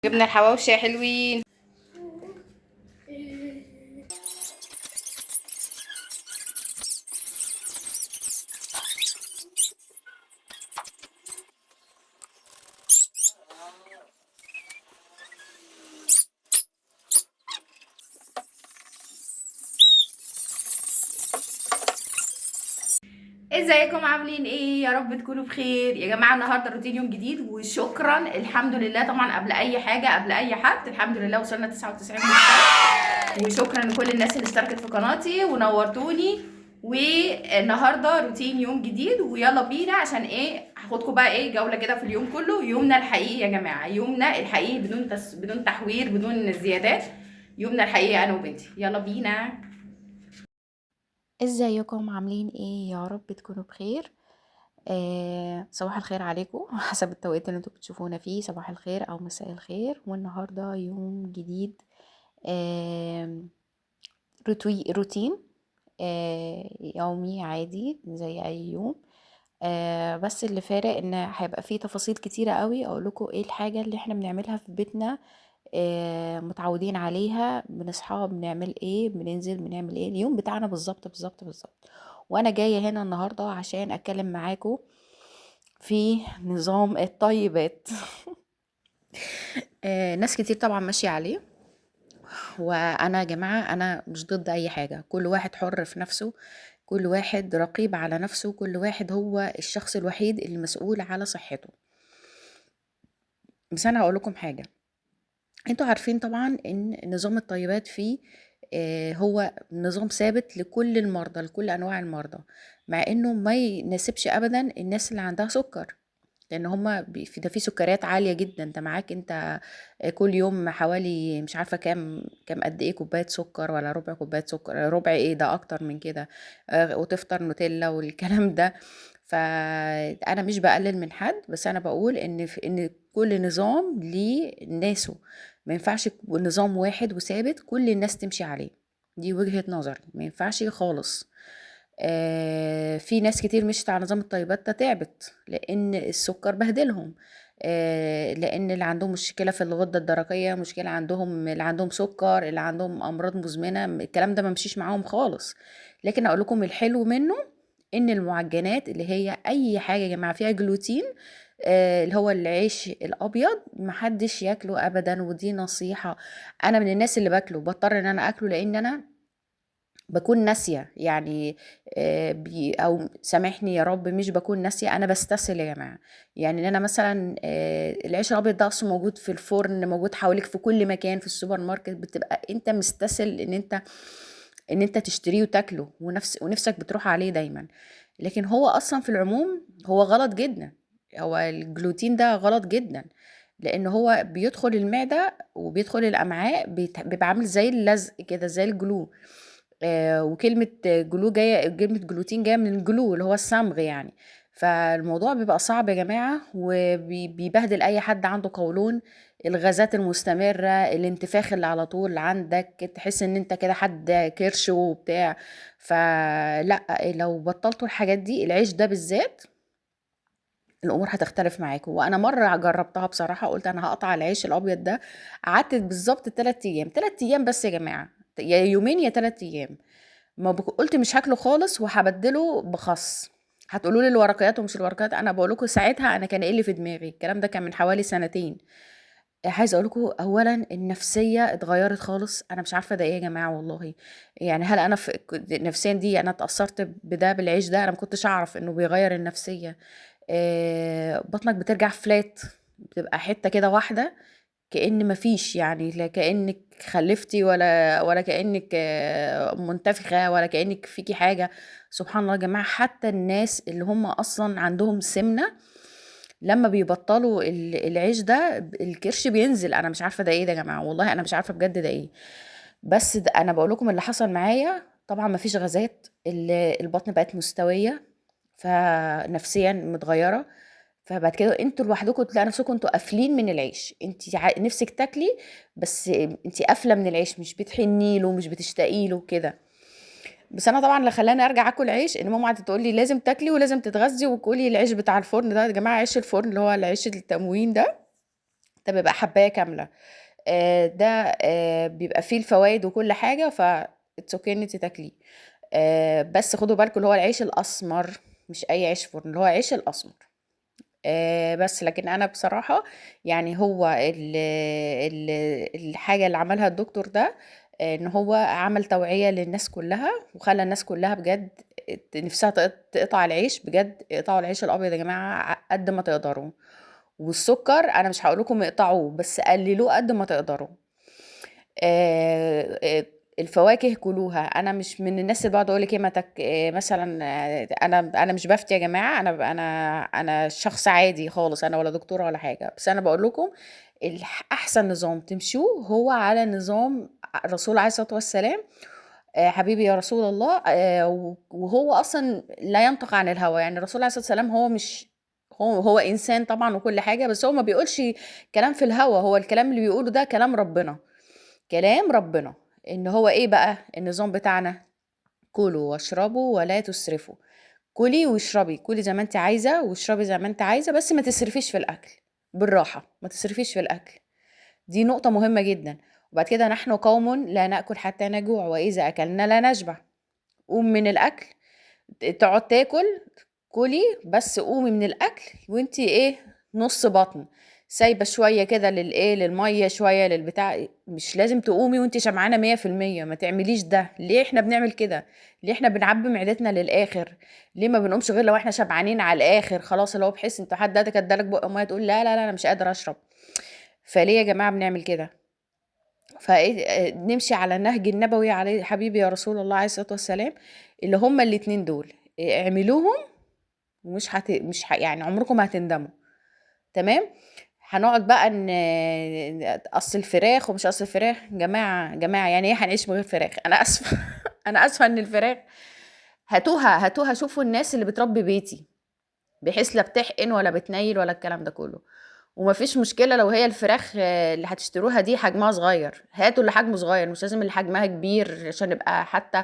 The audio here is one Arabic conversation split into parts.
جبنا الحواوشي يا حلوين. ازيكم عاملين ايه؟ يا رب تكونوا بخير يا جماعه. النهارده روتين يوم جديد وشكرا الحمد لله. طبعا قبل اي حاجه قبل اي حد الحمد لله وصلنا 99 مشترك، وشكرا لكل الناس اللي اشتركت في قناتي ونورتوني. والنهارده روتين يوم جديد ويلا بينا. عشان ايه؟ هاخدكم بقى ايه جوله كده في اليوم كله، يومنا الحقيقي يا جماعه، يومنا الحقيقي بدون تحوير بدون زيادات. يومنا الحقيقي انا وبنتي، يلا بينا. ازيكم عاملين ايه؟ يا رب تكونوا بخير. صباح الخير عليكم حسب التوقيت اللي انتوا بتشوفونا فيه، صباح الخير او مساء الخير. والنهارده يوم جديد. آه روتين يومي عادي زي اي يوم. بس اللي فارق ان هيبقى فيه تفاصيل كتيرة قوي اقول لكم ايه الحاجة اللي احنا بنعملها في بيتنا. متعودين عليها، بنصحى بنعمل ايه، بننزل بنعمل ايه، اليوم بتاعنا بالظبط بالظبط بالظبط. وانا جاية هنا النهاردة عشان اتكلم معاكم في نظام الطيبات. ناس كتير طبعا ماشية عليه، وانا يا جماعة انا مش ضد اي حاجة، كل واحد حر في نفسه، كل واحد رقيب على نفسه، كل واحد هو الشخص الوحيد اللي مسؤول على صحته. بس انا هقول لكم حاجة، انتوا عارفين طبعا ان نظام الطيبات فيه هو نظام ثابت لكل المرضى، لكل انواع المرضى، مع انه ما يناسبش ابدا الناس اللي عندها سكر، لان هما في ده، في سكريات عاليه جدا. انت معاك انت كل يوم حوالي مش عارفه كام قد ايه كوبايه سكر، ولا ربع كوبايه سكر، ربع ايه ده، اكتر من كده. وتفطر نوتيلا والكلام ده. فانا مش بقلل من حد، بس انا بقول ان كل نظام ليه ناسه، ما ينفعش نظام واحد وثابت كل الناس تمشي عليه. دي وجهة نظري، ما ينفعش خالص. في ناس كتير مشت على نظام الطيبات ده تعبت، لان السكر بهدلهم. لان اللي عندهم مشكله في الغده الدرقيه، مشكله عندهم، اللي عندهم سكر، اللي عندهم امراض مزمنه، الكلام ده ما مشيش معاهم خالص. لكن اقول لكم الحلو منه، ان المعجنات اللي هي اي حاجه يا جماعه فيها جلوتين، اللي هو العيش الابيض محدش ياكله ابدا، ودي نصيحه. انا من الناس اللي باكله، بضطر ان انا اكله لان انا بكون ناسيه يعني. او سامحني يا رب، مش بكون ناسيه، انا بستسهل يا جماعه. يعني ان انا مثلا العيش الابيض ده اصلا موجود في الفرن، موجود حواليك في كل مكان، في السوبر ماركت، بتبقى انت مستسهل ان انت تشتريه وتاكله، ونفسك بتروح عليه دايما. لكن هو اصلا في العموم هو غلط جدا. هو الجلوتين ده غلط جدا، لان هو بيدخل المعده وبيدخل الامعاء، بيبقى عامل زي اللزق كده، زي الجلو. وكلمة جلو جاية، كلمة جلوتين جاية من الجلو اللي هو الصمغ يعني. فالموضوع بيبقى صعب يا جماعة، وبيبهدل أي حد عنده قولون. الغازات المستمرة، الانتفاخ اللي على طول عندك، تحس ان انت كده حد كرش وبتاع. فلا، لو بطلتوا الحاجات دي، العيش ده بالذات، الامور هتختلف معاكم. وانا مره جربتها بصراحه، قلت انا هقطع العيش الابيض ده. قعدت بالظبط 3 ايام، 3 ايام بس يا جماعه، يا يومين يا 3 ايام. ما قلت مش هاكله خالص وهبدله بخس. هتقولوا لي الورقيات ومش الورقيات، انا بقول لكم ساعتها انا كان ايه اللي في دماغي، الكلام ده كان من حوالي سنتين. عايزه اقول لكم اولا النفسيه اتغيرت خالص، انا مش عارفه ده ايه يا جماعه والله. يعني هل انا نفسيا دي انا اتاثرت بده بالعيش ده؟ انا ما كنتش اعرف انه بيغير النفسيه. بطنك بترجع فلات، بتبقى حته كده واحده، كأن مفيش يعني، لا كأنك خلفتي ولا كأنك منتفخة، ولا كأنك فيكي حاجة. سبحان الله يا جماعة، حتى الناس اللي هم أصلا عندهم سمنة لما بيبطلوا العيش ده الكرش بينزل. أنا مش عارفة ده ايه ده يا جماعة، والله أنا مش عارفة بجد ده ايه. بس ده أنا بقول لكم اللي حصل معايا. طبعا مفيش غازات، البطن بقت مستوية، فنفسيا متغيرة. فبعد كده انتوا لوحدكم تلاقي نفسكم انتوا قافلين من العيش، انت نفسك تاكلي، بس انت قافله من العيش، مش بتحني له، مش بتشتاقي له كده. بس انا طبعا اللي خلاني ارجع اكل عيش ان ماما قعدت تقول لي لازم تاكلي ولازم تتغذي، وكلي العيش بتاع الفرن ده يا جماعه، عيش الفرن اللي هو العيش التموين ده ده بيبقى حباية كاملة. ده بيبقى فيه الفوايد وكل حاجة، ف it's okay إن أنتِ تاكليه. بس خدوا بالكم اللي هو العيش الأسمر، مش أي عيش فرن، اللي هو العيش الأسمر. بس لكن أنا بصراحة يعني هو ال الحاجة اللي عملها الدكتور ده، إن هو عمل توعية للناس كلّها، وخلّى الناس كلّها بجد نِفْسها تقطع العيش، بجد اقطعوا العيش الأبيض يا جماعة قد ما تقدروا. والسُكّر أنا مش هاقول لكم اقطعوه، بس قلّلوه قد ما تقدروا. الفواكه كلوها. أنا مش من الناس اللي باقعد أقول لِك إيه ما تاك مثلًا أنا مش بافتي يا جماعة، أنا شخص عادي خالص، أنا ولا دكتورة ولا حاجة، بس أنا باقول لكم أحسن نظام تمشوه هو على نظام الرسول عليه الصلاة والسلام. حبيبي يا رسول الله. وهو أصلًا لا ينطق عن الهوى، يعني الرسول عليه الصلاة والسلام هو مش هو إنسان طبعًا وكل حاجة، بس هو ما بيقولش كلام في الهوا، هو الكلام اللي بيقوله ده كلام ربنا. كلام ربنا. إن هو إيه بقى النظام بتاعنا؟ كلوا واشربوا ولا تسرفوا. كلي واشربي، كلي زي ما انت عايزة واشربي زي ما انت عايزة، بس ما تسرفيش في الأكل. بالراحة، ما تسرفيش في الأكل. دي نقطة مهمة جدا. وبعد كده نحن قوم لا نأكل حتى نجوع وإذا أكلنا لا نشبع. قوم من الأكل. تقعد تاكل. كلي بس قومي من الأكل وانتي ايه نص بطن. سايبة شوية كده للإيه للمية شوية للبتاع، مش لازم تقومي وانتي شبعانة 100%. ما تعمليش ده. ليه احنا بنعمل كده؟ ليه احنا بنعبي معدتنا للآخر؟ ليه ما بنقومش غير لو احنا شبعانين على الآخر خلاص، اللي هو بحيث انت حد دلوقتي ادالك بق مية تقول لا لا لا انا مش قادرة اشرب. فليه يا جماعة بنعمل كده؟ فإيه نمشي على النهج النبوي عليه حبيبي يا رسول الله عليه الصلاة والسلام. اللي هما الاتنين دول اعملوهم، ومش مش يعني عمركم ما هتندموا. تمام. هنقعد بقى اصل الفراخ ومش اصل الفراخ. جماعه يعني ايه هنعيش من غير فراخ؟ انا اسفه انا اسفه ان الفراخ هاتوها شوفوا الناس اللي بتربي بيتي، بحيث لا بتحقن ولا بتنيل ولا الكلام ده كله. ومفيش مشكله لو هي الفراخ اللي هتشتروها دي حجمها صغير، هاتوا اللي حجمه صغير، مش لازم اللي حجمها كبير عشان نبقى حتى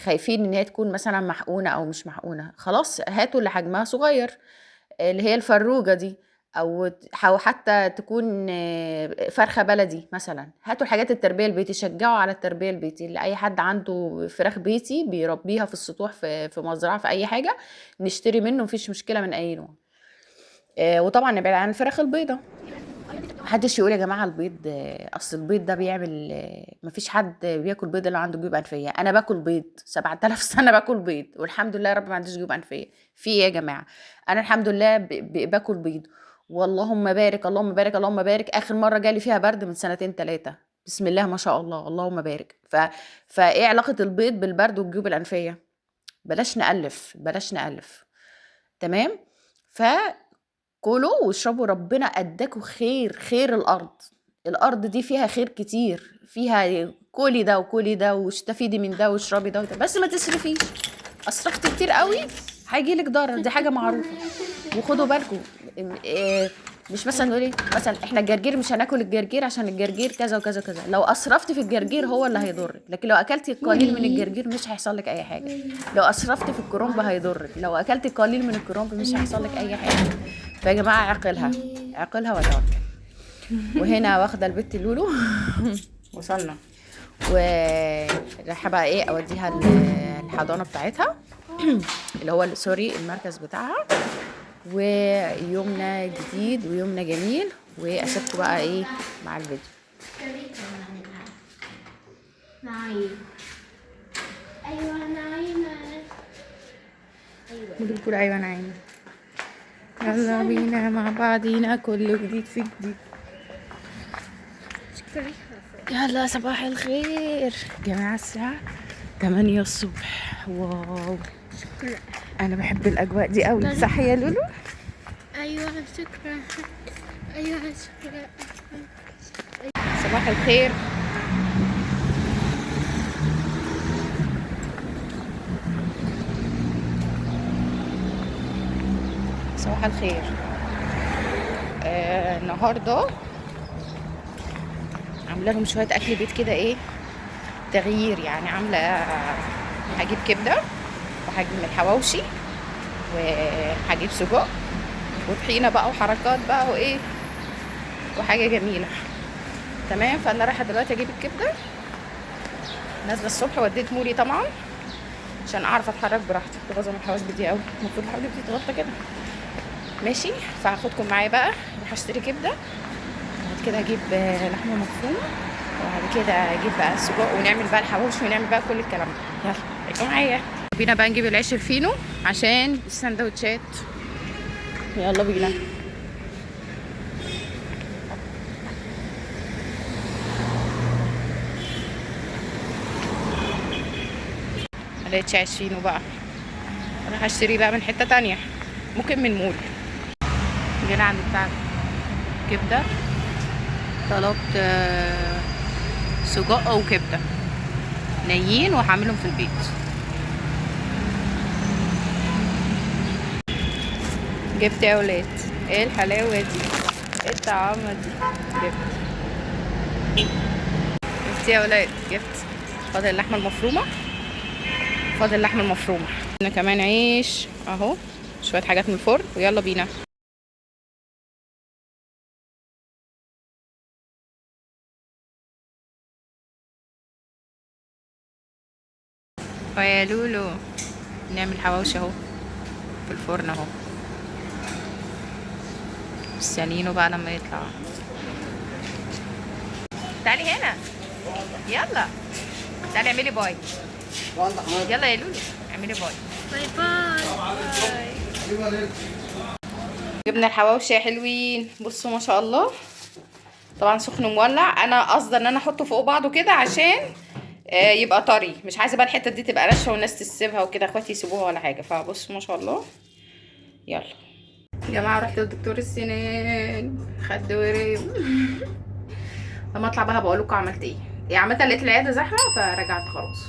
خايفين ان هي تكون مثلا محقونه او مش محقونه. خلاص هاتوا اللي حجمها صغير، اللي هي الفروجة دي، أو حتى تكون فرخة بلدي مثلا. هاتوا الحاجات التربية البيتي، شجعوا على التربية البيتي. اللي أي حد عنده فراخ بيتي بيربيها في السطوح في مزرعة في أي حاجة نشتري منه، مفيش مشكلة من أي نوع. وطبعا نبعد عن الفراخ البيضة. محدش يقول يا جماعة البيض أصل البيض ده بيعمل مفيش حد بياكل بيض إلا عنده جيوب أنفية. أنا باكل بيض 7000 سنة باكل بيض والحمد لله يا رب ما عنديش جيوب أنفية. في إيه يا جماعة؟ أنا الحمد لله باكل بيض. واللهم بارك اللهم بارك اللهم بارك. آخر مرة جالي فيها برد من 2 3. بسم الله ما شاء الله اللهم بارك. فإيه علاقة البيض بالبرد والجيوب الأنفية؟ بلاش نألف بلاش نألف. تمام. كلوا واشربوا، ربنا اداكوا خير الارض دي فيها خير كتير، فيها كلي ده وكلي ده واستفيدي من ده واشربي ده وده، بس ما تسرفيش. اسرفتي كتير قوي هيجيلك ضرر، دي حاجه معروفه. وخدوا بالكم مش مثلا نقولي مثلا احنا الجرجير مش هناكل الجرجير عشان الجرجير كذا وكذا وكذا. لو اسرفتي في الجرجير هو اللي هيضرك، لكن لو اكلتي قليل من الجرجير مش هيحصل لك اي حاجه. لو اسرفتي في الكرنب هيضرك، لو اكلتي قليل من الكرنب مش هيحصل لك اي حاجه. فيا جماعه عقلها وتوكل. وهنا واخده البت لولو وصلنا، ورايحه بقى ايه اوديها الحضانه بتاعتها اللي هو سوري المركز بتاعها. ويومنا جديد ويومنا جميل، واسيبكم بقى ايه مع الفيديو. نايم. ايوه نايمه. بتقول ايوه نايمه. يلا بينا مع بعضينا كل جديد في جديد. يلا صباح الخير جماعة، الساعة 8 الصبح. واو شكرا. انا بحب الاجواء دي قوي، صح يا لولو؟ ايوه شكرا. ايوه شكرا. صباح الخير. صباح الخير. النهارده عامله لهم شويه اكل بيت كده، ايه تغيير يعني. عامله هجيب كبده وهجيب من الحواوشي وهجيب سجق وطحينه بقى وحركات بقى وايه وحاجه جميله. تمام. فانا رايحه دلوقتي اجيب الكبده، نازله الصبح وديت مولي طبعا عشان اعرف اتحرك براحتي. كنت بظبط الحواجب دي قوي، المفروض الحواجب دي تتغطى كده. ماشي. فهاخدكم معايا بقى، اروح اشتري كبده، بعد كده اجيب لحمه مفرومه، وبعد كده اجيب بقى السجق، ونعمل بقى الحواوشي، ونعمل بقى كل الكلام ده. يلا خليكم معايا. بينا بقى نجيب العيش الفينو عشان السندوتشات. يلا بينا. ملقتش عيش فينو بقى، اروح اشتري بقى من حته تانية، ممكن من مول. جينا عند بتاع كبده، طلبت سجق وكبده نيين وهعملهم في البيت. جبت يا ولاد، ايه الحلاوه دي، ايه الطعامه دي. جبت يا ولاد، جبت. فاضل اللحمه المفرومه، فاضل اللحمه المفرومه. هنا كمان عيش اهو، شويه حاجات من الفرن، ويلا بينا. ويا لولو نعمل حواوشي اهو في الفرن اهو، مستنيينه بقى لما يطلع. تعالي هنا، يلا تعالي اعملي باي. يلا يا لولو اعملي باي. باي باي. جبنا الحواوشي يا حلوين، بصوا ما شاء الله. طبعا سخن مولع، انا قصدي ان انا احطه فوق بعضه كده عشان يبقى طري، مش عايزه بقى الحته دي تبقى ناشفه والناس تسيبها وكده، اخواتي يسيبوها ولا حاجه. فبصوا ما شاء الله. يلا يا جماعه، رحت لدكتور السنان، خد ورم. لما اطلع بقى بقول لكم عملت ايه. عامه لقيت العياده زحمه فرجعت خلاص.